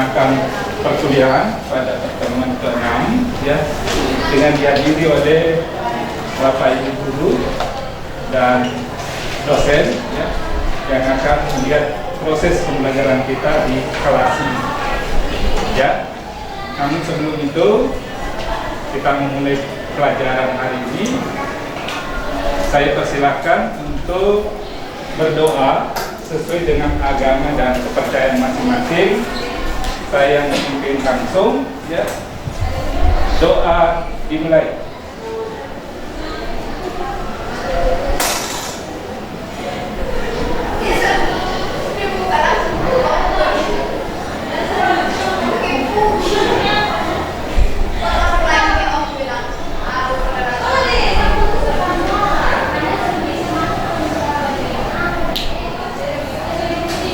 melaksanakan perkuliahan pada pertemuan ke-6 ya, dengan dihadiri oleh Bapak Ibu guru dan dosen ya, yang akan melihat proses pembelajaran kita di kelas ini ya. Namun sebelum itu kita memulai pelajaran hari ini, saya persilahkan untuk berdoa sesuai dengan agama dan kepercayaan masing-masing. Saya memimpin langsung ya. Doa dimulai.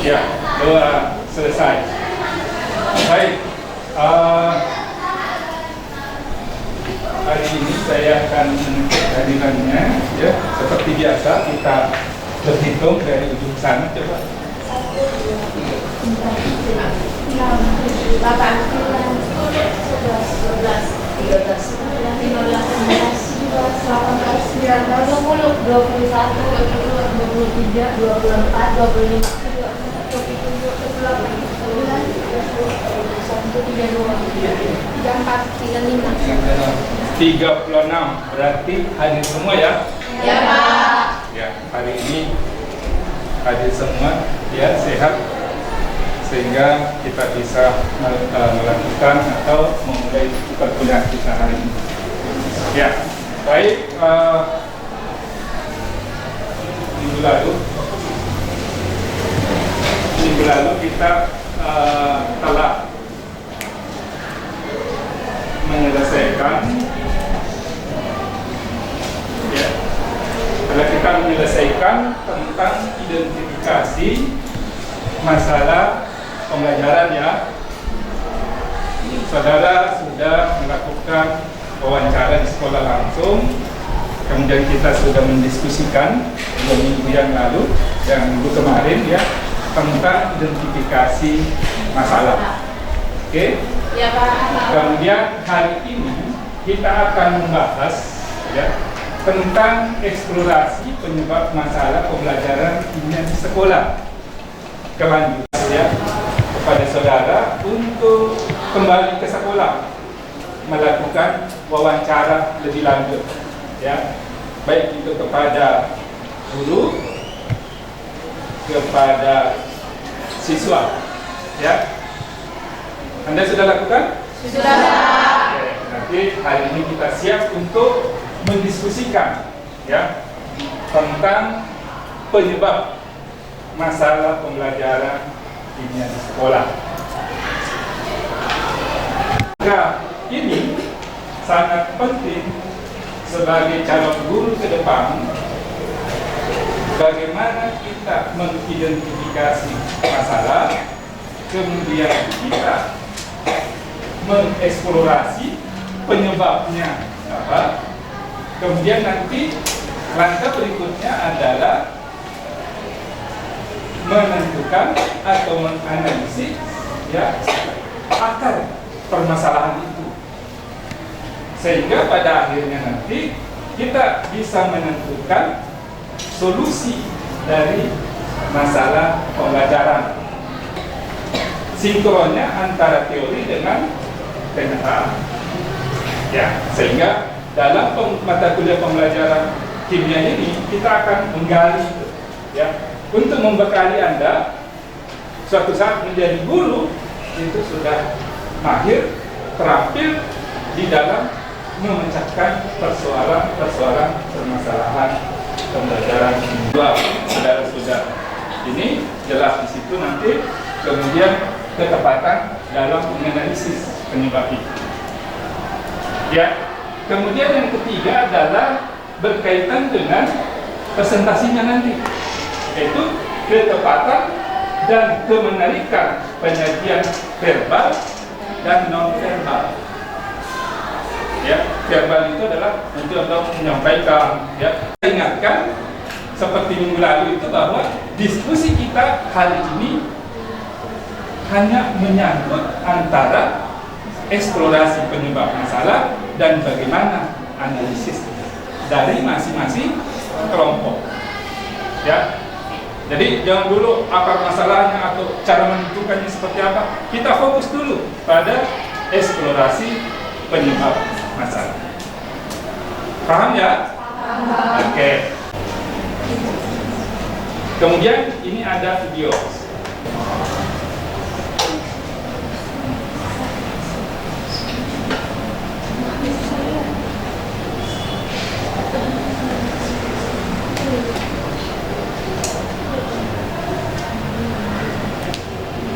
Ya, doa selesai. Baik, hari ini saya akan menuntut hadirannya ya. Seperti biasa kita berhitung dari ujung sana, coba. 36 berarti hadir semua ya? Ya Pak. Ya, hari ini hadir semua ya, sehat, sehingga kita bisa melakukan atau memulai perkuliahan kita hari ini. Ya, baik. Minggu lalu kita telah menyelesaikan ya, tentang identifikasi masalah pembelajaran ya. Saudara sudah melakukan wawancara di sekolah langsung, kemudian kita sudah mendiskusikan 2 minggu yang lalu dan minggu kemarin ya, tentang identifikasi masalah. Oke? Ya Pak. Kemudian hari ini kita akan membahas ya, tentang eksplorasi penyebab masalah pembelajaran kimia di sekolah. Kelanjutan ya, kepada saudara untuk kembali ke sekolah melakukan wawancara lebih lanjut ya, baik itu kepada guru, kepada siswa ya. Anda sudah lakukan? Sudah. Oke, nanti hari ini kita siap untuk mendiskusikan ya, tentang penyebab masalah pembelajaran kimia di sekolah. Maka ini sangat penting sebagai calon guru ke depan, bagaimana kita mengidentifikasi masalah, kemudian kita mengeksplorasi penyebabnya apa, kemudian nanti langkah berikutnya adalah menentukan atau menganalisis ya, akar permasalahan itu, sehingga pada akhirnya nanti kita bisa menentukan solusi dari masalah pembelajaran, sinkronnya antara teori dengan kenyataan ya, sehingga dalam mata kuliah pembelajaran kimia ini kita akan menggali ya, untuk membekali Anda suatu saat menjadi guru itu sudah mahir, terampil di dalam memecahkan permasalahan pembelajaran dua saudara-saudara. Ini jelas di situ nanti, kemudian ketepatan dalam menganalisis penyebab itu. Ya, kemudian yang ketiga adalah berkaitan dengan presentasinya nanti, yaitu ketepatan dan kemenarikan penyajian verbal dan non verbal. Ya, verbal itu adalah untuk menyampaikan. Ya, saya ingatkan seperti minggu lalu itu bahwa diskusi kita hari ini hanya menyangkut antara eksplorasi penyebab masalah dan bagaimana analisis dari masing-masing kelompok. Ya, jadi jangan dulu akar masalahnya atau cara menentukannya seperti apa. Kita fokus dulu pada eksplorasi penyebab masalah. Paham ya? Oke. Kemudian ini ada video.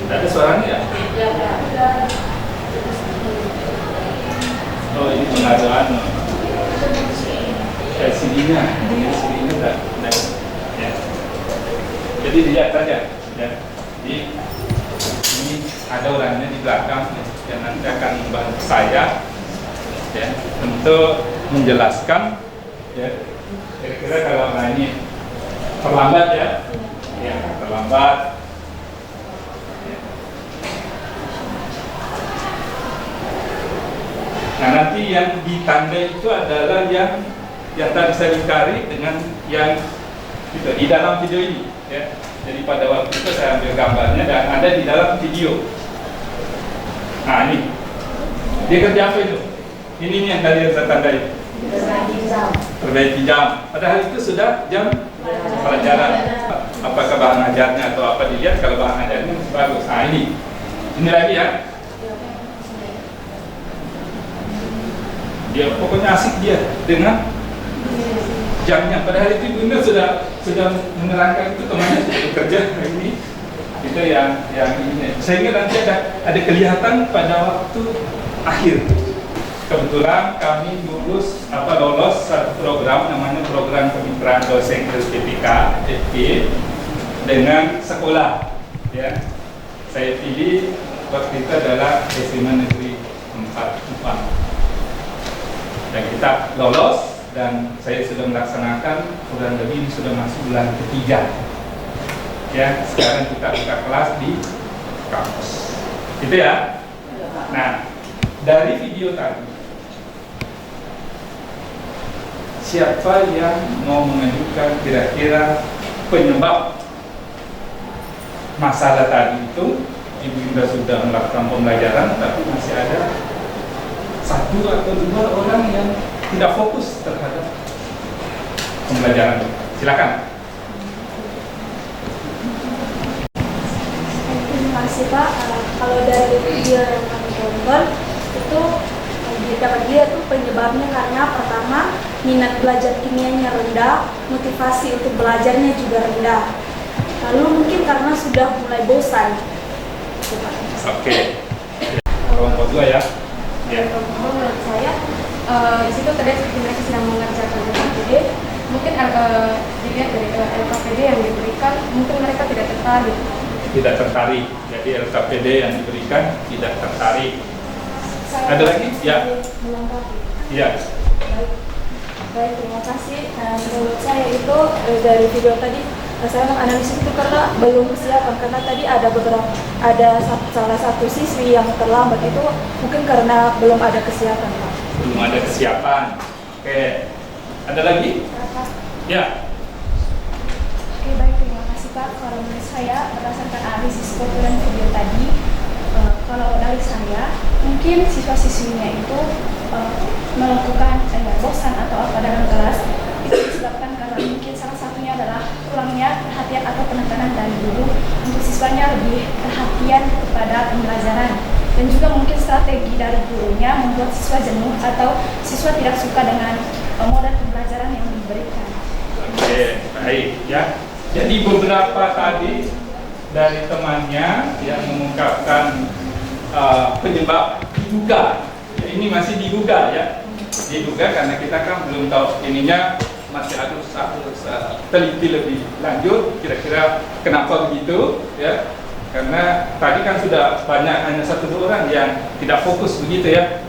Ada suaranya ya? Oh, ini pengadaan CD-nya, CD-nya ya. Jadi dilihat saja ya. Jadi ini ada orangnya di belakang yang nanti akan membantu saya ya, untuk menjelaskan ya. Kira-kira kalau ini terlambat ya, terlambat. Nah, nanti yang ditandai itu adalah yang tadi saya dicari dengan yang gitu, di dalam video ini ya. Jadi pada waktu itu saya ambil gambarnya dan ada di dalam video. Nah, ini dia kerja apa itu? Ini yang tadi yang saya tandai. Perbaiki jam. Padahal itu sudah jam pelajaran. Apakah bahan ajarnya atau apa dilihat? Kalau bahan ajarnya bagus. Nah, ini lagi ya. Dia pokoknya asik dia dengan jamnya. Padahal itu Bunda sudah menerangkan itu temannya sudah bekerja ini. Itu yang ini. Sehingga nanti ada kelihatan pada waktu akhir. Kebetulan kami lolos satu program namanya program kemitraan dosen LPPK FP dengan sekolah. Ya, saya pilih waktu itu adalah SMA Negeri 4 dan kita lolos dan saya sudah melaksanakan kurang lebih sudah masuk bulan ketiga. Ya, sekarang kita buka kelas di kampus. Gitu ya. Nah, dari video tadi siapa yang mau mengajukan kira-kira penyebab masalah tadi itu? Ibu sudah melakukan pembelajaran tapi masih ada satu atau dua orang yang tidak fokus terhadap pembelajaran. Silakan. Terima kasih Pak. Kalau dari video yang kami tonton itu dapat dilihat tuh penyebabnya karena pertama minat belajar kimianya rendah, motivasi untuk belajarnya juga rendah. Lalu mungkin karena sudah mulai bosan. Oke. Kelompok dua ya. Menurut saya di situ terlihat seperti mereka sedang mengerjakan LKPD. Mungkin dilihat dari LKPD yang diberikan, mungkin mereka tidak tertarik. Tidak tertarik. Jadi LKPD yang diberikan tidak tertarik. Ada lagi? Ya. Iya. Baik, terima kasih. Menurut saya itu dari video tadi saya menganalisis itu karena belum kesiapan, karena tadi ada salah satu siswi yang terlambat itu mungkin karena belum ada kesiapan Pak. Belum ada kesiapan. Oke. Ada lagi? Ya. Oke, baik, terima kasih Pak. Kalau menurut saya berdasarkan analisis kebetulan video tadi, kalau dari saya mungkin siswa-siswinya itu melakukan bosan atau apa dalam kelas itu disebabkan karena mungkin salah satunya adalah kurangnya perhatian atau penekanan dari guru untuk siswanya lebih perhatian kepada pembelajaran, dan juga mungkin strategi dari gurunya membuat siswa jenuh atau siswa tidak suka dengan model pembelajaran yang diberikan. Oke, baik ya. Jadi beberapa tadi dari temannya yang mengungkapkan penyebab diduga. Ya, ini masih diduga ya. Diduga karena kita kan belum tahu ininya, masih harus teliti lebih lanjut kira-kira kenapa begitu ya. Karena tadi kan sudah banyak hanya satu dua orang yang tidak fokus begitu ya.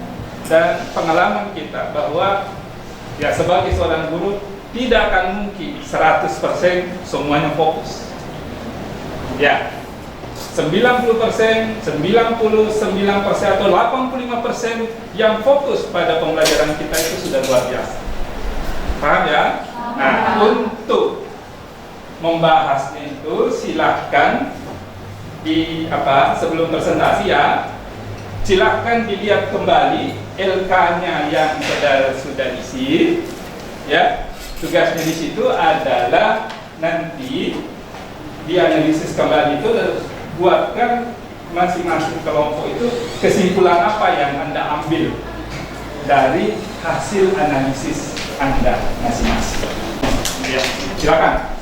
Dan pengalaman kita bahwa ya sebagai seorang guru tidak akan mungkin 100% semuanya fokus. Ya, 90%, 99% atau 85% yang fokus pada pembelajaran kita itu sudah luar biasa. Paham ya? Nah, untuk membahasnya itu silahkan sebelum presentasi ya, silahkan dilihat kembali LK-nya yang saudara sudah isi ya. Tugasnya di situ adalah nanti dianalisis kembali itu, buatkan masing-masing kelompok itu kesimpulan apa yang Anda ambil dari hasil analisis Anda masing-masing. Ya, silakan.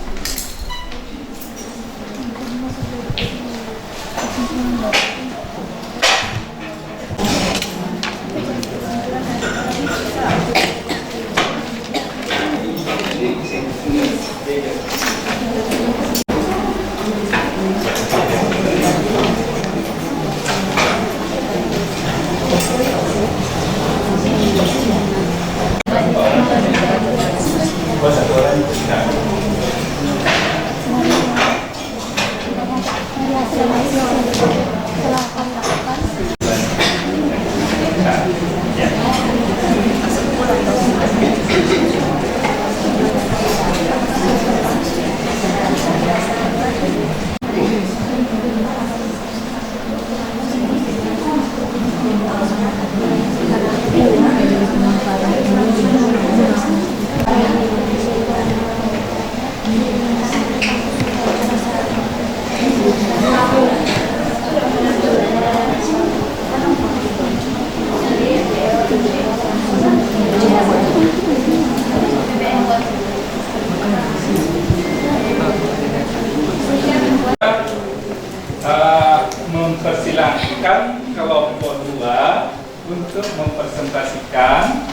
Mempersilahkan kelompok 2 untuk mempresentasikan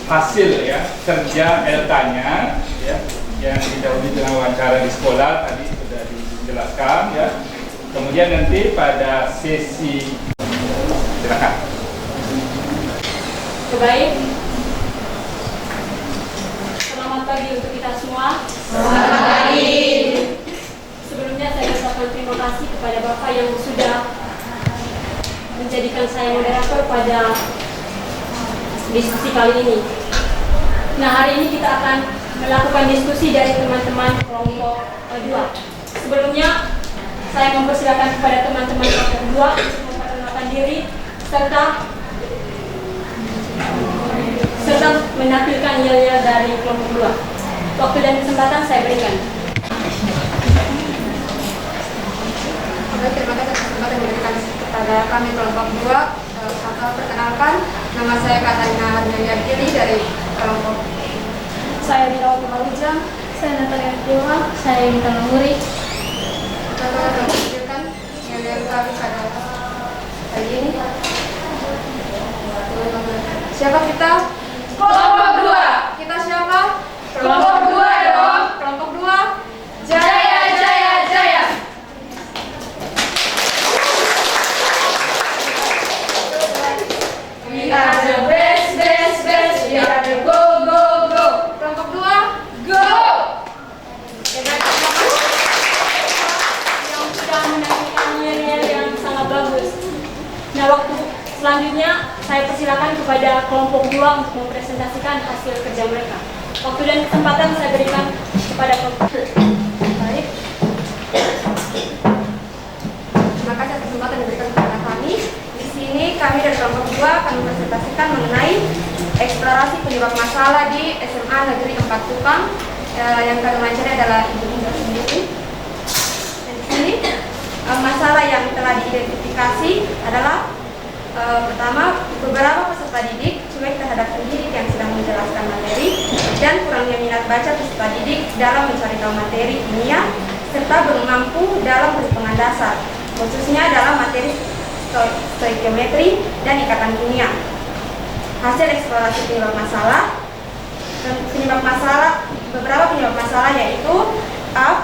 hasil ya kerja LK-nya ya, yang didahului dengan wawancara di sekolah tadi sudah dijelaskan ya. Kemudian nanti pada sesi, silakan. Baik. Selamat pagi untuk kita semua. Selamat pagi. Sebelumnya saya ucapkan terima kasih kepada Bapak yang sudah menjadikan saya moderator pada diskusi kali ini. Nah, hari ini kita akan melakukan diskusi dari teman-teman kelompok 2. Sebelumnya saya mempersilakan kepada teman-teman kelompok 2 untuk memperkenalkan diri serta menampilkan yel-yel dari kelompok 2. Waktu dan kesempatan saya berikan. Terima kasih atas kesempatan yang diberikan kepada kami kelompok 2. Perkenalkan, nama saya Katarina Harjayakiri dari kelompok. Saya Dirawati Malujang. Saya Natalia Dewa. Saya Intan Muri. Kita akan menunjukkan yang kami pada hari ini. Siapa kita? Kelompok 2. Kita siapa? Kelompok 2 dong. Kelompok 2. Jaya, jaya, jaya. We are the best, best, best. We are the go, go, go. Kelompok 2, go. Yang sudah menampilkan yel-yel yang sangat bagus. Nah, waktu selanjutnya saya persilakan kepada kelompok 2 untuk mempresentasikan hasil kerja mereka. Waktu dan kesempatan saya berikan kepada kelompok. Baik. Terima kasih atas kesempatan yang diberikan kepada kami. Di sini kami dari kelompok 2 akan mempresentasikan mengenai eksplorasi penyebab masalah di SMA Negeri 4 Kupang. Yang kami wawancara adalah Ibu Indra sendiri. Dan di sini masalah yang telah diidentifikasi adalah pertama, beberapa peserta didik cuek terhadap pendidik yang sedang menjelaskan materi dan kurangnya minat baca peserta didik dalam mencari tahu materi kimia serta belum mampu dalam perhitungan dasar, khususnya dalam materi stoikiometri dan ikatan kimia. Hasil eksplorasi penyebab masalah, beberapa penyebab masalah yaitu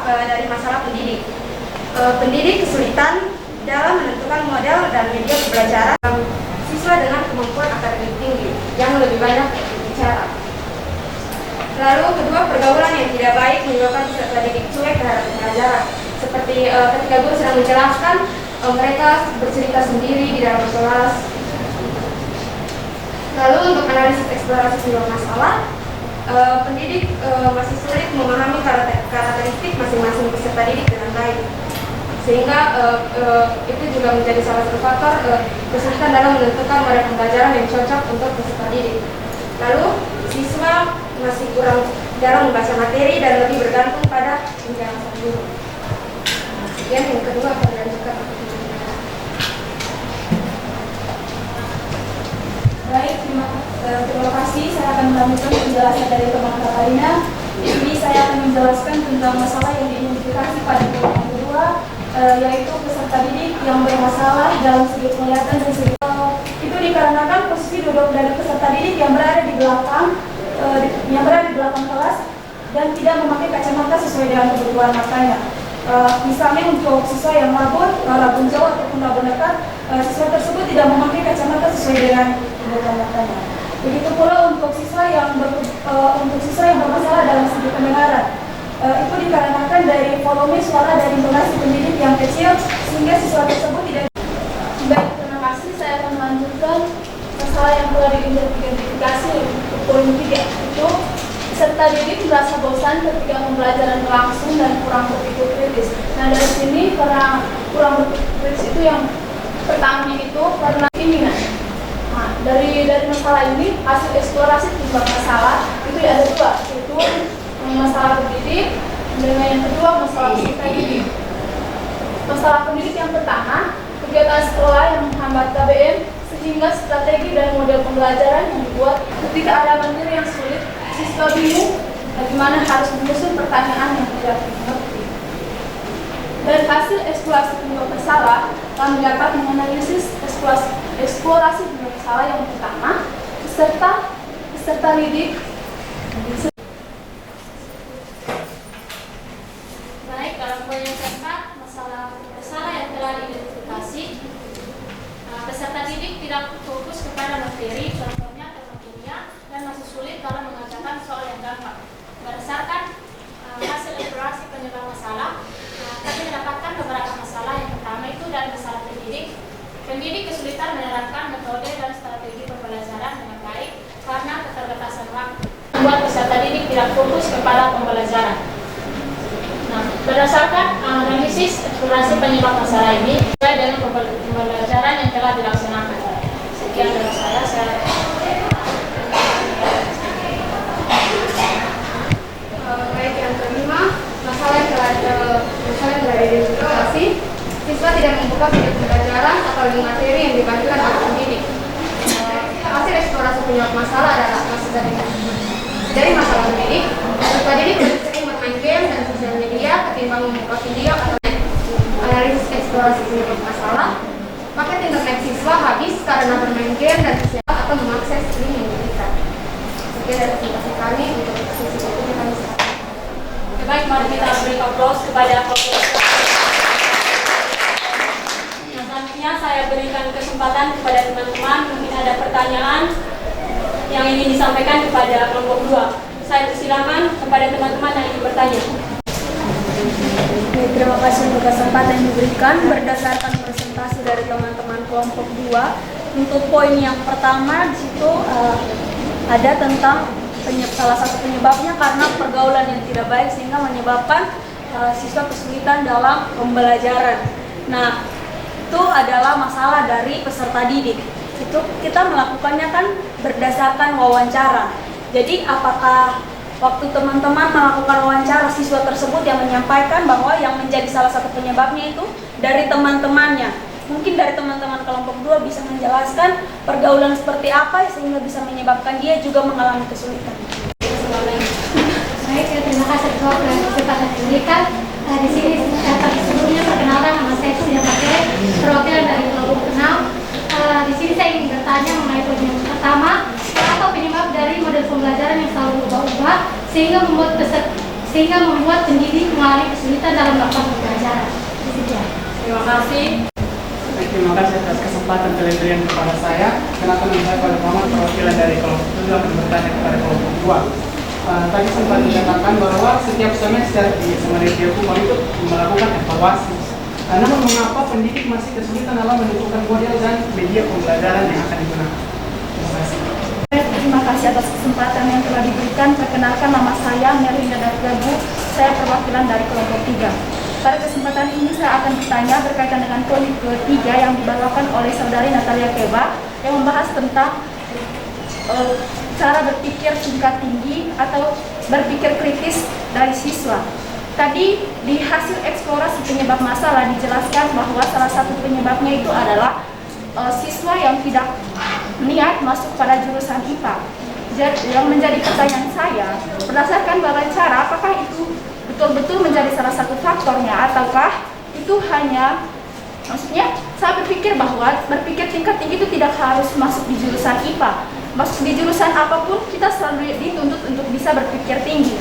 dari masalah pendidik. Pendidik kesulitan dalam menentukan model dan media pembelajaran siswa dengan kemampuan akademik tinggi yang lebih banyak berbicara. Lalu kedua, pergaulan yang tidak baik menyebabkan peserta didik cuek terhadap pembelajaran, seperti seperti ketika guru sedang menjelaskan, mereka bercerita sendiri di dalam kelas. Lalu untuk analisis eksplorasi penyebab masalah, pendidik masih sulit memahami karakteristik masing-masing peserta didik dengan baik, sehingga itu juga menjadi salah satu faktor kesulitan dalam menentukan model pembelajaran yang cocok untuk peserta didik. Lalu siswa masih kurang dalam membaca materi dan lebih bergantung pada penjelasan guru. Kemudian yang kedua akan dilanjutkan. Baik, terima kasih. Saya akan melanjutkan penjelasan dari teman Katarina. Di sini saya akan menjelaskan tentang masalah yang diidentifikasi pada kelompok kedua, yaitu peserta didik yang bermasalah dalam segi penglihatan dan segi itu dikarenakan posisi duduk dari peserta didik yang berada di belakang kelas dan tidak memakai kacamata sesuai dengan kebutuhan matanya. Misalnya untuk siswa yang rabun jauh ataupun rabun dekat, siswa tersebut tidak memakai kacamata sesuai dengan kebutuhan matanya. Begitu pula untuk siswa yang bermasalah dalam segi pendengaran. Itu dikarenakan dari volume suara dari intonasi pendidik yang kecil sehingga siswa tersebut tidak. Baik, terima kasih. Saya akan melanjutkan masalah yang telah diidentifikasi untuk poin 3, itu peserta didik merasa bosan ketika pembelajaran berlangsung dan kurang berpikir kritis. Nah, dari sini karena kurang berpikir kritis itu yang pertama itu karena keinginan. Nah, dari masalah ini hasil eksplorasi penyebab masalah itu ada 2, yaitu masalah pendidik dengan yang kedua masalah peserta didik. Masalah pendidik yang pertama, kegiatan sekolah yang menghambat KBM sehingga strategi dan model pembelajaran yang dibuat ketika ada materi yang sulit, siswa bingung bagaimana harus menyusun pertanyaan yang tidak mengerti. Dari hasil eksplorasi penyebab masalah, kami dapat menganalisis eksplorasi penyebab masalah yang pertama, peserta didik. Baik, dalam poin yang keempat, masalah yang telah diidentifikasi, peserta didik tidak fokus kepada materi, contohnya tema kimia, dan masih sulit dalam mengerjakan soal yang gampang. Berdasarkan hasil eksplorasi penyebab masalah, kami mendapatkan beberapa masalah. Yang pertama itu dari masalah pendidik. Pendidik kesulitan menerapkan metode dan strategi pembelajaran dengan baik karena keterbatasan waktu, membuat peserta didik tidak fokus kepada pembelajaran. Nah, berdasarkan analisis eksplorasi penyebab masalah ini sesuai dengan pembelajaran yang telah dilaksanakan. Sekian dari saya. Baik, yang kelima, masalah yang telah diidentifikasi, siswa tidak membuka video pembelajaran atau link materi yang dibagikan oleh pendidik. Hasil eksplorasi penyebab masalah adalah masih dari masalah pendidik. Peserta didik lebih sering bermain game dan sosial media ketimbang membuka video atau analisis eksplorasi penyebab masalah. Paket internet siswa habis karena bermain game dan sosial atau mengakses link yang diberikan. Sekian dari presentasi kami untuk sesi berikutnya kami silakan. Baik, mari kita beri aplaus kepada kelompok. Selanjutnya saya berikan kesempatan kepada teman-teman, mungkin ada pertanyaan yang ingin disampaikan kepada kelompok 2. Saya persilakan kepada teman-teman yang ingin bertanya. Terima kasih untuk kesempatan yang diberikan. Berdasarkan presentasi dari teman-teman kelompok 2, untuk poin yang pertama di situ ada tentang salah satu penyebabnya karena pergaulan yang tidak baik sehingga menyebabkan siswa kesulitan dalam pembelajaran. Nah, itu adalah masalah dari peserta didik. Itu kita melakukannya kan berdasarkan wawancara. Jadi apakah waktu teman-teman melakukan wawancara siswa tersebut yang menyampaikan bahwa yang menjadi salah satu penyebabnya itu dari teman-temannya. Mungkin dari teman-teman kelompok 2 bisa menjelaskan pergaulan seperti apa sehingga bisa menyebabkan dia juga mengalami kesulitan. Baik, terima kasih untuk kesempatan yang diberikan. Di sini sebelumnya perkenalkan nama saya Suya Pakai, perwakilan dari kelompok 6. Di sini saya ingin bertanya mengenai poin yang pertama, apa penyebab dari model pembelajaran yang selalu berubah-ubah sehingga membuat pendidik mengalami kesulitan dalam melakukan pembelajaran. Terima kasih. Terima kasih atas kesempatan pemberian kepada saya. Kenapa saya pada Muhammad, perwakilan dari kelompok 7 akan bertanya kepada kelompok 2. tadi sempat dikatakan bahwa setiap semester di Semedia Hukum itu melakukan evaluasi. Namun mengapa pendidik masih kesulitan dalam menentukan model dan media pembelajaran yang akan digunakan? Terima kasih. Terima kasih atas kesempatan yang telah diberikan. Perkenalkan, nama saya Merlina Dargabu. Saya perwakilan dari kelompok 3. Pada kesempatan ini saya akan bertanya berkaitan dengan poin ketiga yang dibawakan oleh saudari Natalia Keba yang membahas tentang cara berpikir tingkat tinggi atau berpikir kritis dari siswa. Tadi di hasil eksplorasi penyebab masalah dijelaskan bahwa salah satu penyebabnya itu adalah siswa yang tidak niat masuk pada jurusan IPA. Jadi yang menjadi pertanyaan saya, berdasarkan wawancara, apakah itu betul-betul menjadi salah satu faktornya ataukah itu hanya, maksudnya saya berpikir bahwa berpikir tingkat tinggi itu tidak harus masuk di jurusan IPA. Masuk di jurusan apapun kita selalu dituntut untuk bisa berpikir tinggi,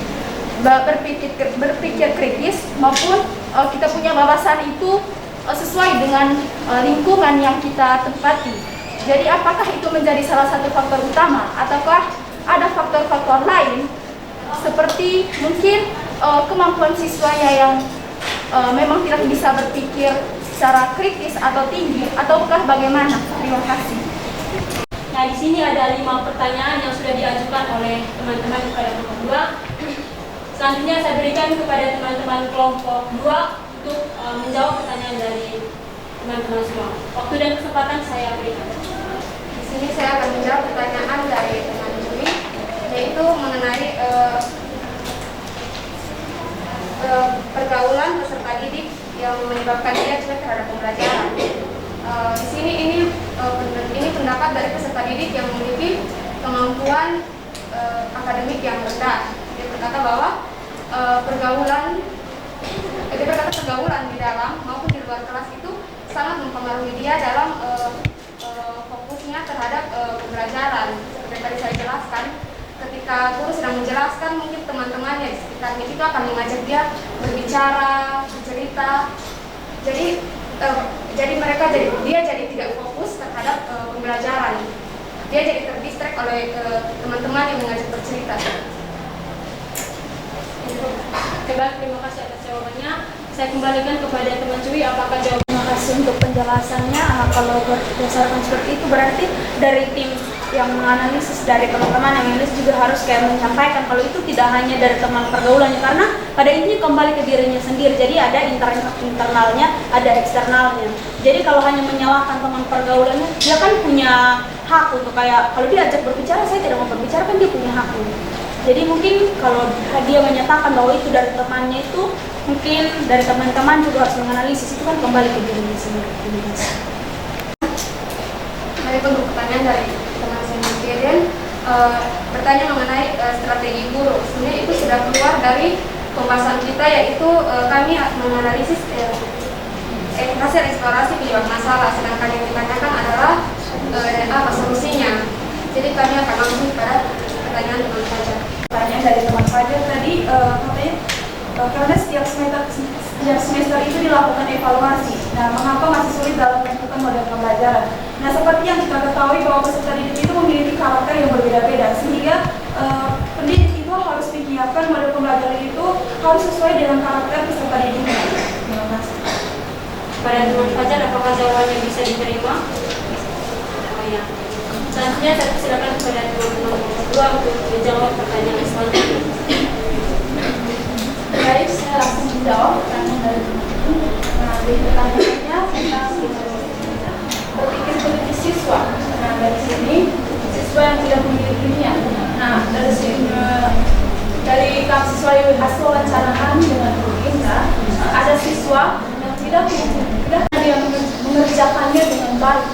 berpikir kritis maupun kita punya wawasan itu sesuai dengan lingkungan yang kita tempati. Jadi apakah itu menjadi salah satu faktor utama ataukah ada faktor-faktor lain seperti mungkin kemampuan siswanya yang memang tidak bisa berpikir secara kritis atau tinggi ataukah bagaimana? Terima kasih. Nah, di sini ada 5 pertanyaan yang sudah diajukan oleh teman-teman kepada kelompok 2. Selanjutnya saya berikan kepada teman-teman kelompok 2 untuk menjawab pertanyaan dari teman-teman semua. Waktu dan kesempatan saya berikan. Di sini saya akan menjawab pertanyaan dari teman Juli, yaitu mengenai pergaulan peserta didik yang menyebabkan dia cuek terhadap pembelajaran. Di sini ini pendapat dari peserta didik yang memiliki kemampuan akademik yang rendah. Dia berkata bahwa pergaulan di dalam maupun di luar kelas itu sangat mempengaruhi dia dalam fokusnya terhadap pembelajaran. Seperti tadi saya jelaskan, ketika guru sedang menjelaskan, mungkin teman-temannya di sekitarnya itu akan mengajak dia berbicara, bercerita. Jadi dia jadi tidak fokus terhadap pembelajaran. Dia jadi terdistract oleh teman-teman yang mengajak bercerita. Baik, terima kasih atas jawabannya. Saya kembalikan kepada teman Cui, apakah jawabannya? Terima kasih untuk penjelasannya. Kalau berdasarkan seperti itu berarti dari tim yang menganalisis, dari teman-teman yang menulis juga harus kayak menyampaikan kalau itu tidak hanya dari teman pergaulannya, karena pada intinya kembali ke dirinya sendiri. Jadi ada internalnya, ada eksternalnya. Jadi kalau hanya menyalahkan teman pergaulannya, dia kan punya hak untuk kayak kalau dia ajak berbicara, saya tidak mau berbicara, kan dia punya hak. Jadi mungkin kalau dia menyatakan bahwa itu dari temannya, itu mungkin dari teman-teman juga harus menganalisis, itu kan kembali ke dirinya sendiri. Dari pertanyaan dari teman saya Keden, bertanya mengenai strategi guru. Sebenarnya itu sudah keluar dari pembahasan kita, yaitu kami menganalisis hasil eksplorasi penyebab masalah, sedangkan yang ditanyakan adalah apa solusinya. Jadi kami akan langsung pada pertanyaan teman Fajar. Pertanyaan dari teman Fajar tadi katanya karena setiap semester itu dilakukan evaluasi. Nah, mengapa masih sulit dalam menentukan model pembelajaran? Nah, seperti yang kita ketahui bahwa peserta didik itu memiliki karakter yang berbeda-beda, sehingga pendidik itu harus menyiapkan model pembelajaran itu harus sesuai dengan karakter peserta didiknya. Terima kasih. Pada teman Fajar, apakah jawabannya bisa diterima? Oh ya. Selanjutnya saya silakan kepada teman-teman kedua untuk menjawab pertanyaan selanjutnya. Baik, saya langsung menjawab pertanyaan dari teman-teman. Nah, dari pertanyaannya tentang berpikir kritis siswa. Nah, dari sini siswa yang tidak memiliki niat. Nah, dari sini dari siswa yang hasil wawancara kami dengan guru Indra, ada siswa yang tidak dia mengerjakannya dengan baik.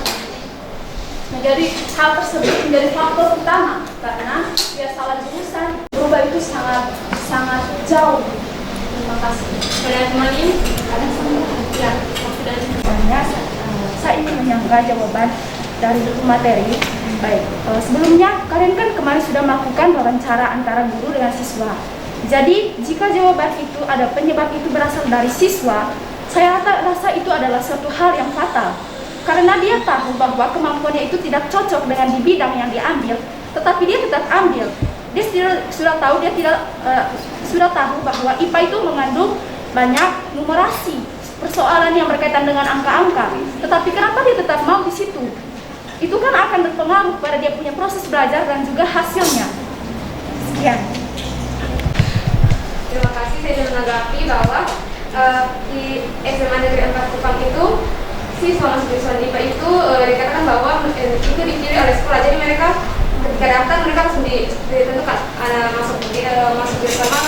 Nah, jadi hal tersebut menjadi faktor utama karena dia salah jurusan, berubah itu sangat jauh. Terima kasih. Pada teman ini, Ya, saya ingin menyanggah jawaban dari buku materi. Baik, sebelumnya kalian kan kemarin sudah melakukan wawancara antara guru dengan siswa. Jadi jika jawaban itu ada penyebab itu berasal dari siswa, saya rasa itu adalah suatu hal yang fatal. Karena dia tahu bahwa kemampuannya itu tidak cocok dengan di bidang yang diambil, tetapi dia tetap ambil. sudah tahu bahwa IPA itu mengandung banyak numerasi, persoalan yang berkaitan dengan angka-angka. Tetapi kenapa dia tetap mau di situ? Itu kan akan berpengaruh pada dia punya proses belajar dan juga hasilnya. Sekian. Terima kasih. Saya ingin menanggapi bahwa di SMA Negeri 4 Kupang itu siswa-siswa IPA itu dikatakan bahwa itu dipilih oleh sekolah. Jadi mereka ketika daftar mereka langsung ditentukan masuk bersama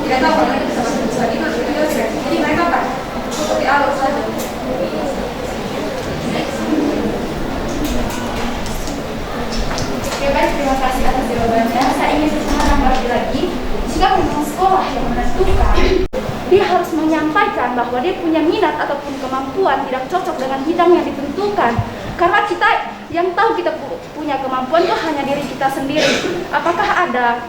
tidak tahu kalau mereka bisa masuk bersama itu jadi mereka apa seperti alur saja. Oke, baik, terima kasih atas jawabannya. Saya ingin menambah lagi, jika memang sekolah yang menentukan, Dia harus menyampaikan bahwa dia punya minat ataupun kemampuan tidak cocok dengan bidang yang ditentukan. Karena kita yang tahu kita punya kemampuan itu hanya diri kita sendiri. Apakah ada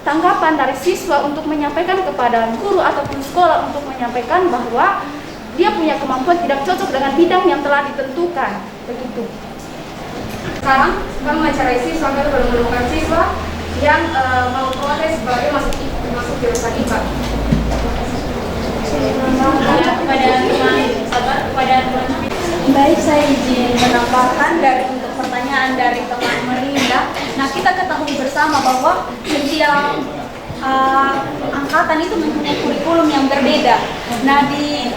tanggapan dari siswa untuk menyampaikan kepada guru ataupun sekolah untuk menyampaikan bahwa dia punya kemampuan tidak cocok dengan bidang yang telah ditentukan? Begitu. Sekarang kami mencari siswa, kami baru menemukan siswa yang mau protes sebagai masuk jurusan IPA. Baik, saya izin menambahkan untuk pertanyaan dari teman Melinda. Nah, kita ketahui bersama bahwa setiap angkatan itu mempunyai kurikulum yang berbeda. Nah, di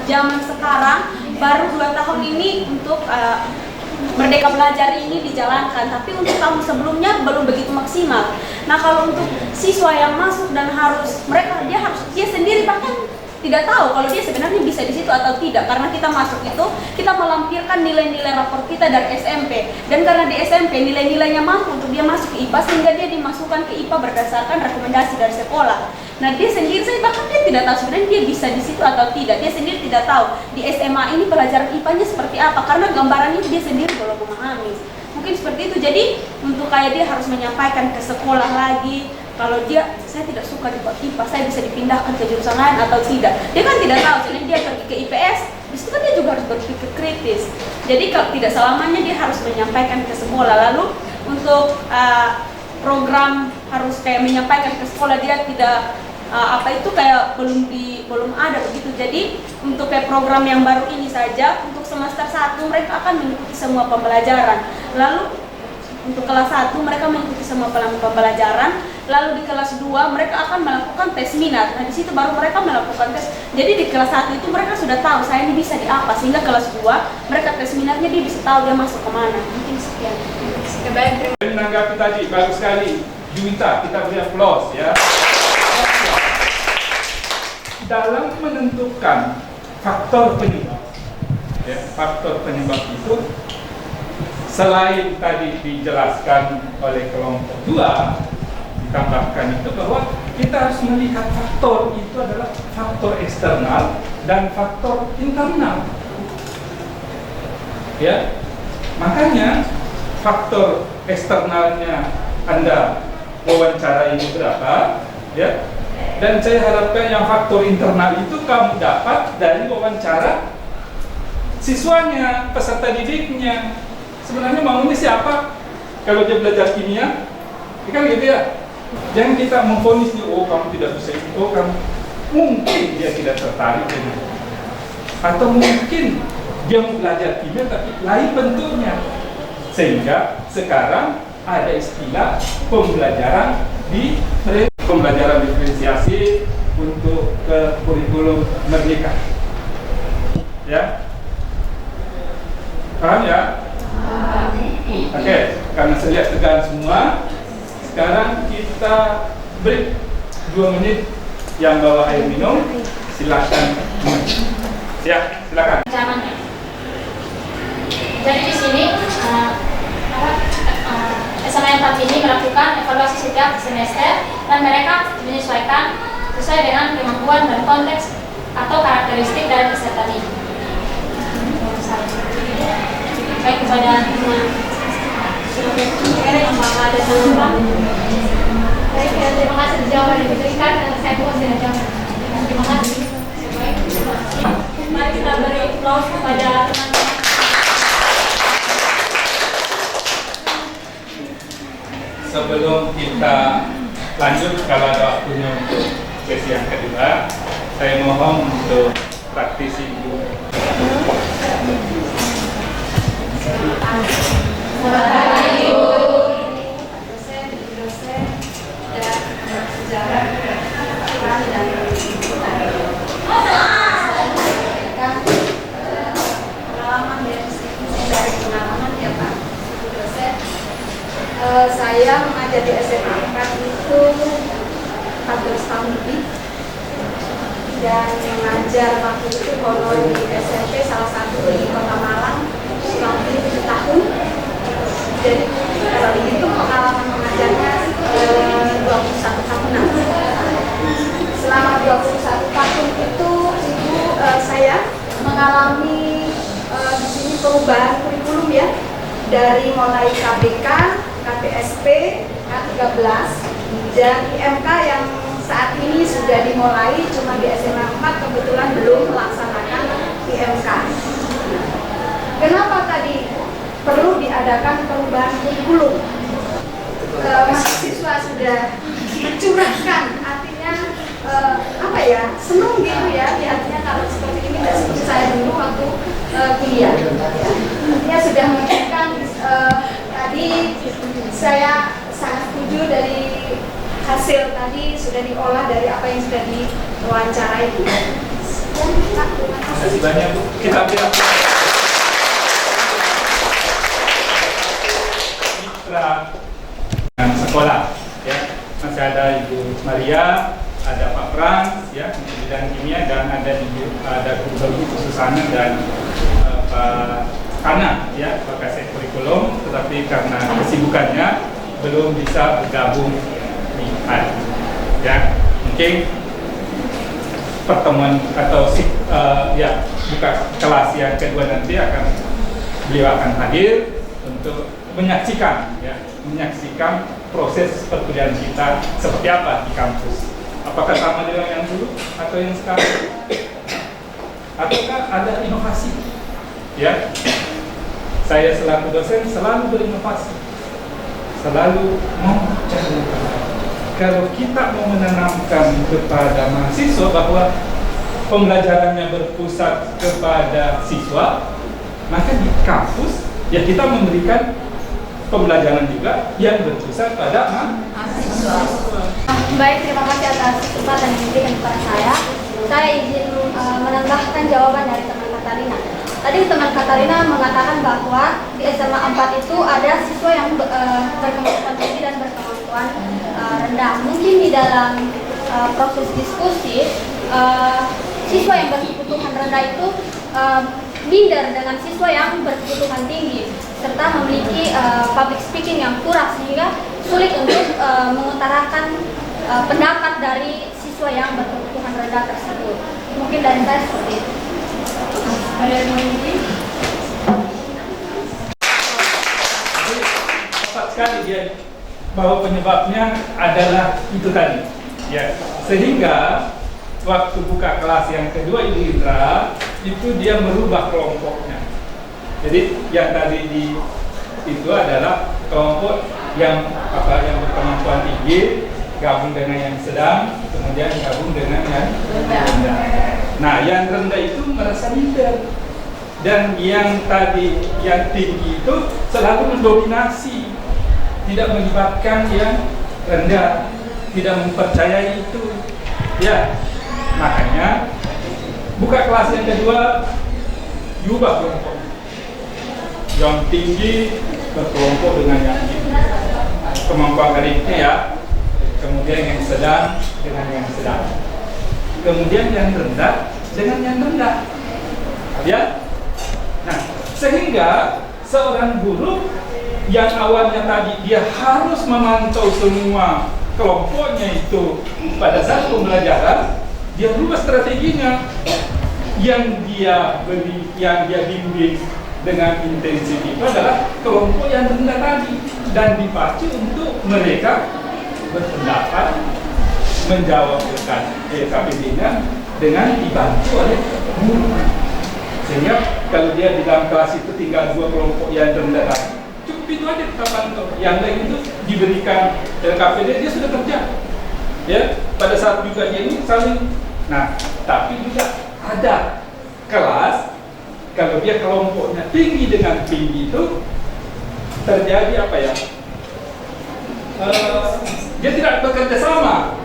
zaman sekarang baru 2 tahun ini untuk Merdeka Belajar ini dijalankan, tapi untuk tahun sebelumnya belum begitu maksimal. Nah, kalau untuk siswa yang masuk dan dia sendiri bahkan tidak tahu kalau dia sebenarnya bisa di situ atau tidak, karena kita masuk itu kita melampirkan nilai-nilai rapor kita dari SMP, dan karena di SMP nilai-nilainya mampu untuk dia masuk ke IPA sehingga dia dimasukkan ke IPA berdasarkan rekomendasi dari sekolah. Nah, dia sendiri bahkan dia tidak tahu sebenarnya dia bisa di situ atau tidak. Dia sendiri tidak tahu di SMA ini pelajaran IPA-nya seperti apa, karena gambarannya dia sendiri belum memahami. Mungkin seperti itu. Jadi untuk kayak dia harus menyampaikan ke sekolah lagi kalau saya tidak suka di IPA, saya bisa dipindahkan ke jurusan lain atau tidak. Dia kan tidak tahu, soalnya dia pergi ke IPS, disitu kan dia juga harus berpikir kritis. Jadi kalau tidak selamanya dia harus menyampaikan ke sekolah. Lalu untuk program harus kayak menyampaikan ke sekolah, dia tidak belum ada begitu. Jadi untuk kayak program yang baru ini saja, untuk semester 1 mereka akan mengikuti semua pembelajaran. Lalu untuk kelas 1 mereka mengikuti semua pembelajaran, lalu di kelas 2 mereka akan melakukan tes minat. Nah, di situ baru mereka melakukan tes. Jadi di kelas 1 itu mereka sudah tahu saya ini bisa di apa, sehingga kelas 2 mereka tes minatnya dia bisa tahu dia masuk kemana. Mungkin sekian. Baik, menanggapi tadi bagus sekali. Juwita, kita beri aplaus ya. Dalam menentukan faktor penyebab, faktor penyebab itu selain tadi dijelaskan oleh kelompok 2, ditambahkan itu bahwa kita harus melihat faktor itu adalah faktor eksternal dan faktor internal. Ya, makanya faktor eksternalnya Anda wawancara ini berapa, ya? Dan saya harapkan yang faktor internal itu kamu dapat dari wawancara siswanya, peserta didiknya. Sebenarnya maunya siapa? Kalau dia belajar kimia, kan gitu ya. Jangan kita memvonis dia, oh kamu tidak bisa itu, oh kamu mungkin dia tidak tertarik dengan, atau mungkin dia mau belajar kimia tapi lain bentuknya. Sehingga sekarang ada istilah pembelajaran diferensiasi untuk ke kurikulum merdeka. Ya, paham ya? Oke, karena saya lihat tegang semua, sekarang kita break 2 menit. Yang bawa air minum, silakan. Ya, silakan. Jadi di sini SMA 4 ini melakukan evaluasi setiap semester dan mereka menyesuaikan sesuai dengan kemampuan dan konteks atau karakteristik dari peserta ini. Baik, kepada terima kasih jawaban yang diberikan. Saya pun tidak jawab. Terima kasih. Mari kita beri aplaus kepada teman-teman. sebelum kita lanjut, kalau ada waktunya untuk sesi yang kedua, saya mohon untuk praktisi dulu. dosen dan sejarah dan pengalaman dari pengalaman ya Pak dosen. Saya mengajar di SMA 4 itu 14 tahun lebih dan mengajar waktu itu honor di SMP salah satu di Kota Malang selama 7 tahun. Jadi kalau dihitung pengalaman mengajarnya 21 tahunan. Selama 21 tahun itu saya mengalami di sini perubahan kurikulum ya, dari mulai KBK, KPSP, K13 dan IMK yang saat ini sudah dimulai, cuma di SMA 4 kebetulan belum melaksanakan IMK. Kenapa tadi perlu diadakan perubahan kurikulum? Mahasiswa sudah mencurahkan, artinya senang gitu ya, artinya kalau seperti ini tidak seperti saya dulu waktu kuliah. Dia sudah menunjukkan tadi saya sangat setuju dari hasil tadi sudah diolah dari apa yang sudah diwawancarai. Terima kasih banyak Bu. Kita ambil mitra dengan sekolah ya. Masih ada Ibu Maria, ada Pak Frans ya untuk bidang kimia, dan ada Guru Susana dan Pak Kana ya Pak Kasih Kurikulum, tetapi karena kesibukannya belum bisa bergabung di hari ya. Mungkin pertemuan atau buka kelas yang kedua nanti beliau akan hadir untuk menyaksikan proses perkuliahan kita seperti apa di kampus. Apakah sama dengan yang dulu atau yang sekarang? Ataukah ada inovasi? Ya, saya selaku dosen selalu berinovasi, selalu mau cari. Kalau kita mau menanamkan kepada mahasiswa bahwa pembelajarannya berpusat kepada siswa, maka di kampus ya kita memberikan pembelajaran juga yang berpusat pada mahasiswa. Baik, terima kasih atas kesempatan yang diberikan kepada saya. Saya izin menambahkan jawaban dari teman Katarina. Tadi teman Katarina mengatakan bahwa di SMA 4 itu ada siswa yang berkemampuan tinggi dan berkemampuan rendah. Mungkin di dalam proses diskusi, siswa yang berkebutuhan rendah itu minder dengan siswa yang berkebutuhan tinggi, serta memiliki public speaking yang kurang, sehingga sulit untuk mengutarakan pendapat dari siswa yang berkebutuhan rendah tersebut. Mungkin dari saya seperti itu. Ada yang mau ini? Tepat sekali dia bahwa penyebabnya adalah itu tadi. Ya, sehingga waktu buka kelas yang kedua Ibu Indra itu dia merubah kelompoknya. Jadi yang tadi itu adalah kelompok yang berkemampuan tinggi gabung dengan yang sedang, kemudian gabung dengan yang rendah. Nah, yang rendah itu merasa minder, dan yang tadi yang tinggi itu selalu mendominasi, tidak melibatkan yang rendah, tidak mempercayai itu. Ya, makanya buka kelas yang kedua diubah kelompok. Yang tinggi berkelompok dengan yang tinggi, kemampuan akademiknya ya. Kemudian yang sedang dengan yang sedang, kemudian yang rendah dengan yang rendah, ya. Nah, sehingga seorang guru yang awalnya tadi dia harus memantau semua kelompoknya itu pada saat pembelajaran, dia rubah strateginya. Yang dia bimbing dengan intensif itu adalah kelompok yang rendah tadi, dan dipacu untuk mereka berpendapat, menjawab KPD-nya dengan dibantu oleh guru. Sehingga kalau dia di dalam kelas itu tinggal 2 kelompok yang rendah tadi, cukup itu aja kita pantau. Yang lain itu diberikan LKPD dia sudah kerja. Ya, pada saat juga dia ini saling. Nah, tapi juga ada kelas kalau dia kelompoknya tinggi dengan tinggi itu terjadi apa ya? Dia tidak bekerja sama.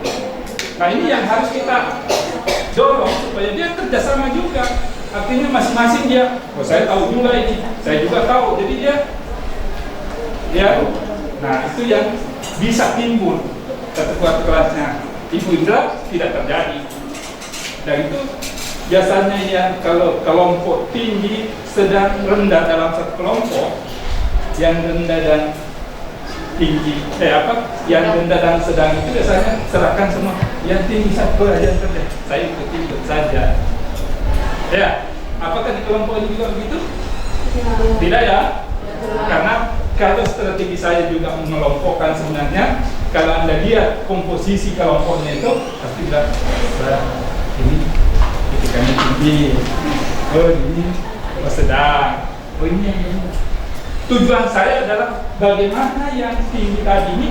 Nah, ini yang harus kita dorong supaya dia kerjasama juga. Artinya masing-masing dia, oh saya tahu juga ini, saya juga tahu. Jadi dia, nah itu yang bisa timbul satu kelasnya. Ibu Indra tidak terjadi. Dan itu biasanya yang kalau kelompok tinggi, sedang, rendah dalam satu kelompok, yang rendah dan tinggi, yang rendah dan sedang itu biasanya serahkan semua. Yang tinggi satu aja kerja, saya ikut saja. Ya, apakah di kelompok ini juga begitu? Tidak ya? Karena kalau strategi saya juga mengelompokkan sebenarnya, kalau Anda lihat komposisi kelompoknya itu pasti bilang, ini ketika tinggi, oh ini sedang, oh ini. Tujuan saya adalah bagaimana yang tinggi tadi ini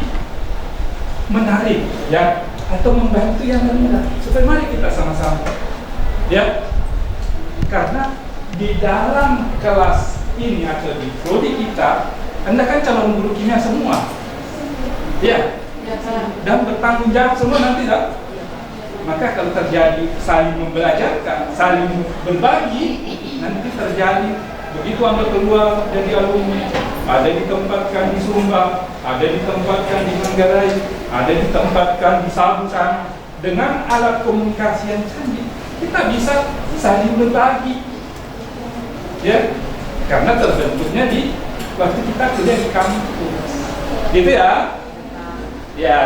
menarik ya, atau membantu yang rendah, supaya mari kita sama-sama ya. Karena di dalam kelas ini atau di prodi kita, Anda kan calon guru kimia semua, ya, dan bertanggung jawab semua nanti tak? Maka kalau terjadi saling membelajarkan, saling berbagi, nanti terjadi begitu Anda keluar dari alumni, ada ditempatkan di Sumba, ada ditempatkan di Manggarai, ada ditempatkan di Sabu sana, dengan alat komunikasi yang canggih. Kita bisa saling berbagi, ya, karena terbentuknya di waktu kita kuliah di kampus, gitu ya. Ya,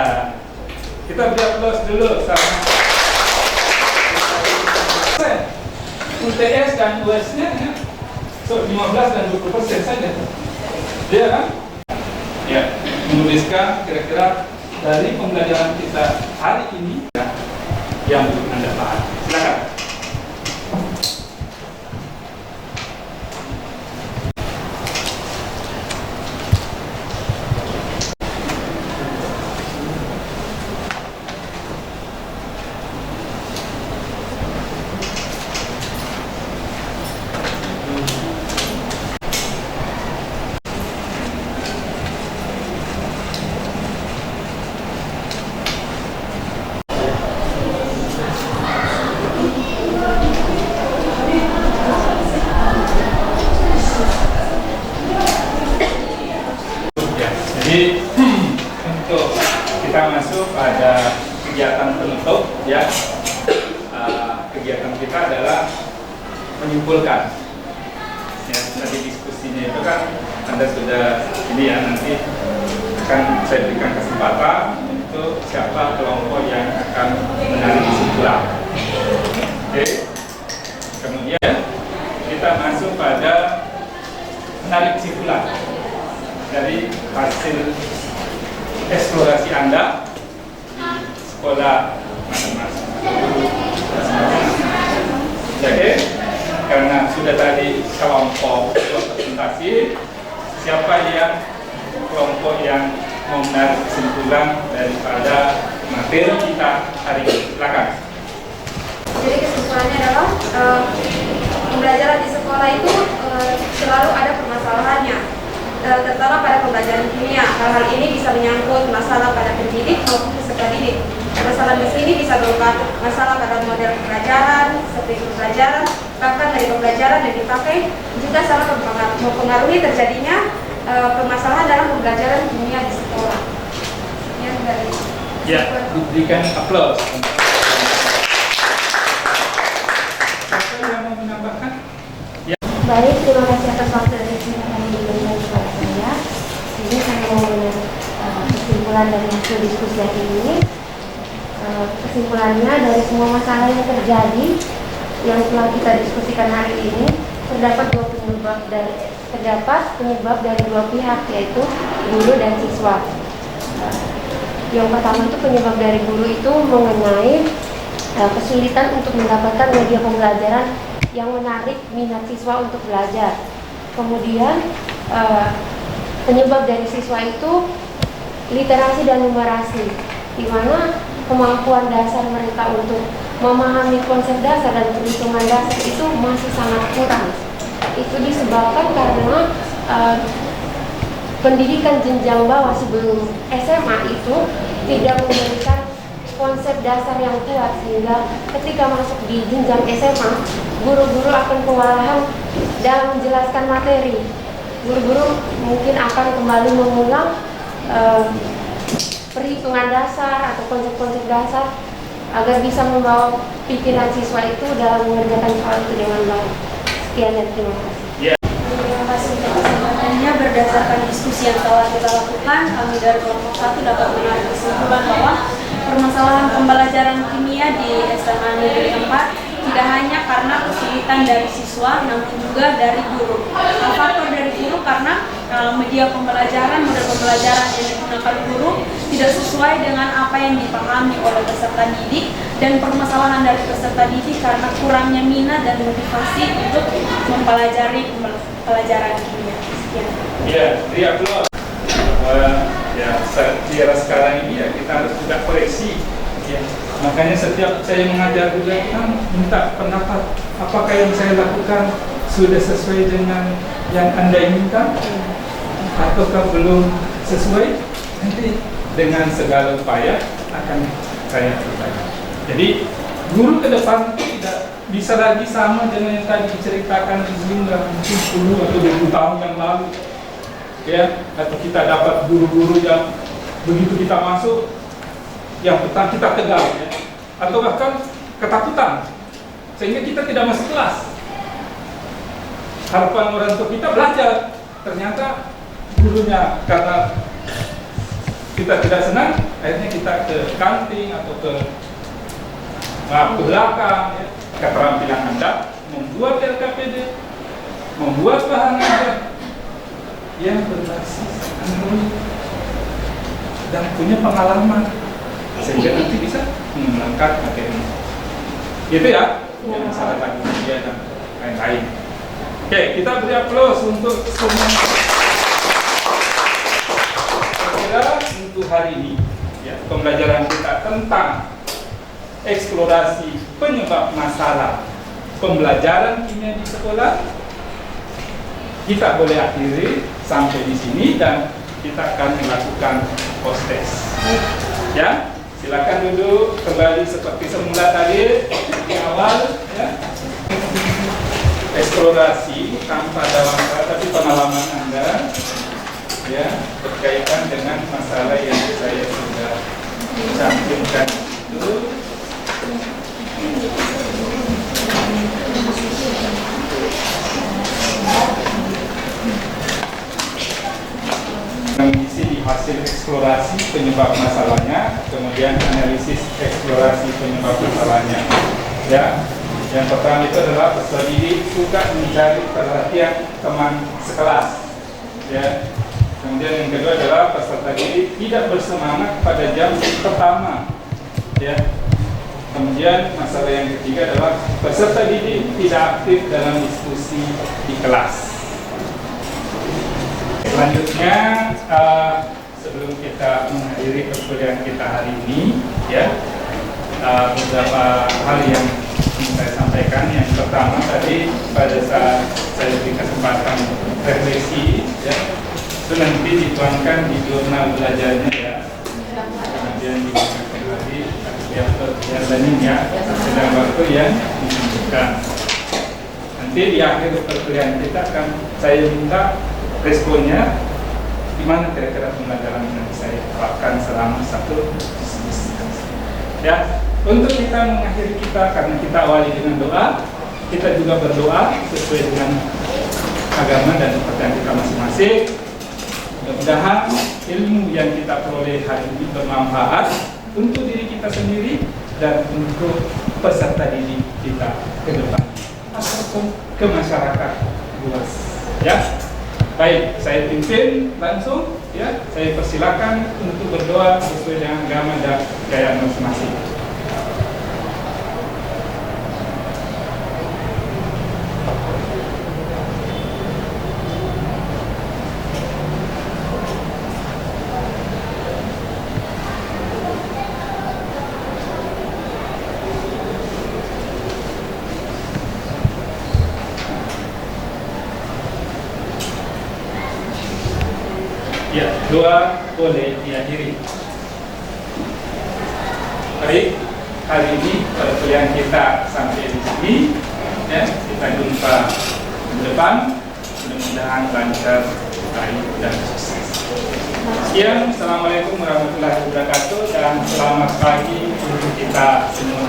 kita beri aplaus dulu sama UTS dan US-nya, ya. So 15 dan 20% saja, ya kan? Ya, menuliskan kira-kira dari pembelajaran kita hari ini ya, yang Anda pahami. Silakan. Jadi untuk kita masuk pada kegiatan penutup ya, kegiatan kita adalah menyimpulkan. Ya, tadi diskusinya itu kan Anda sudah ini ya, nanti akan saya berikan kesempatan untuk siapa kelompok yang akan menarik kesimpulan. Oke. Kemudian kita masuk pada menarik kesimpulan dari hasil eksplorasi Anda di sekolah masing-masing. Jadi, karena sudah tadi kelompok presentasi, siapa yang kelompok yang mau menarik kesimpulan daripada materi kita hari ini? Silakan. Jadi kesimpulannya adalah pembelajaran di sekolah itu selalu ada permasalahannya, terutama pada pembelajaran kimia. Hal-hal ini bisa menyangkut masalah pada pendidik maupun peserta didik. Masalah di sini bisa berupa masalah pada model pembelajaran, seperti pembelajaran, bahkan dari pembelajaran yang dipakai juga sangat mempengaruhi terjadinya permasalahan dalam pembelajaran kimia di sekolah. Yang dari ya, diberikan aplaus. Siapa yang mau menambahkan? Ya. Baik, terima kasih atas waktu dan kesempatan yang diberikan kepada saya. Ini saya mau kesimpulan dari hasil diskusi hari ini. Kesimpulannya, dari semua masalah yang terjadi yang telah kita diskusikan hari ini, terdapat penyebab dari dua pihak, yaitu guru dan siswa. Yang pertama itu penyebab dari guru itu mengenai kesulitan untuk mendapatkan media pembelajaran yang menarik minat siswa untuk belajar. Kemudian penyebab dari siswa itu literasi dan numerasi, di mana kemampuan dasar mereka untuk memahami konsep dasar dan perhitungan dasar itu masih sangat kurang. Itu disebabkan karena pendidikan jenjang bawah sebelum SMA itu tidak memberikan konsep dasar yang kuat, sehingga ketika masuk di jenjang SMA, guru-guru akan kewalahan dalam menjelaskan materi. Guru-guru mungkin akan kembali mengulang perhitungan dasar atau konsep-konsep dasar agar bisa membawa pikiran siswa itu dalam mengerjakan soal itu dengan baik. Sekian dan terima kasih. Terima kasih untuk kesempatannya. Berdasarkan diskusi yang telah kita lakukan, kami dari kelompok 1 dapat menarik kesimpulan bahwa permasalahan pembelajaran kimia di SMA Negeri 4 tidak hanya karena kesulitan dari siswa, namun juga dari guru. Faktor dari guru karena media pembelajaran, model pembelajaran yang digunakan guru tidak sesuai dengan apa yang dipahami oleh peserta didik, dan permasalahan dari peserta didik karena kurangnya minat dan motivasi untuk mempelajari pelajaran kimia. Sekian. Ya, aplaus. Ya, di era sekarang ini ya kita harus juga koreksi. Ya. Makanya setiap saya mengajar juga kita minta pendapat, apakah yang saya lakukan sudah sesuai dengan yang Anda inginkan ataukah belum sesuai. Nanti dengan segala upaya akan saya bertanya. Jadi guru ke depan tidak bisa lagi sama dengan yang tadi diceritakan sebelumnya, mungkin 10 atau 20 tahun yang lalu. Ya, atau kita dapat guru-guru yang begitu kita masuk yang pertama kita tegal, ya, atau bahkan ketakutan sehingga kita tidak masuk kelas. Harapan orang tua kita belajar, ternyata gurunya karena kita tidak senang, akhirnya kita ke kantin atau ke belakang. Ya. Keterampilan Anda membuat LKPD, membuat bahan ajar yang berbasis Android dan punya pengalaman, sehingga nanti bisa mengangkat materi. Gitu ya, jangan salah lagi media dan lain-lain. Oke, kita beri aplaus untuk semua. Kira untuk hari ini, ya, pembelajaran kita tentang eksplorasi penyebab masalah pembelajaran kimia di sekolah, kita boleh akhiri sampai di sini dan kita akan melakukan post test. Ya, silakan duduk kembali seperti semula tadi di awal. Ya. Eksplorasi tanpa dalam tapi pengalaman Anda, ya, berkaitan dengan masalah yang saya sudah cantumkan itu. Mengisi di hasil eksplorasi penyebab masalahnya, kemudian analisis eksplorasi penyebab masalahnya. Ya, yang pertama itu adalah peserta didik suka mencari perhatian teman sekelas. Ya, kemudian yang kedua adalah peserta didik tidak bersemangat pada jam pertama. Ya, kemudian masalah yang ketiga adalah peserta didik tidak aktif dalam diskusi di kelas. Selanjutnya, sebelum kita mengakhiri perkuliahan kita hari ini, ya, beberapa hal yang ingin saya sampaikan. Yang pertama tadi pada saat saya beri kesempatan refleksi, ya, itu nanti dituangkan di jurnal belajarnya, ya, kemudian digunakan lagi ya, sedang waktu yang ditunjukkan. Nanti di akhir perkuliahan kita akan saya minta responnya, di mana kira-kira pembelajaran yang saya lakukan selama satu semester. Ya, untuk kita mengakhiri kita, karena kita awali dengan doa, kita juga berdoa sesuai dengan agama dan kepercayaan kita masing-masing. Mudah-mudahan ilmu yang kita peroleh hari ini bermanfaat untuk diri kita sendiri dan untuk peserta didik kita ke depan ataupun ke masyarakat luas. Ya. Baik, saya pimpin langsung, ya. Saya persilakan untuk berdoa sesuai dengan agama dan kepercayaan masing-masing. Ya, doa boleh dihadiri. Baik, kali ini perkuliahan kita sampai di sini. Ya, kita jumpa di depan. Mudah-mudahan lancar, baik dan sukses. Sekian, assalamualaikum warahmatullahi wabarakatuh dan selamat pagi untuk kita semua.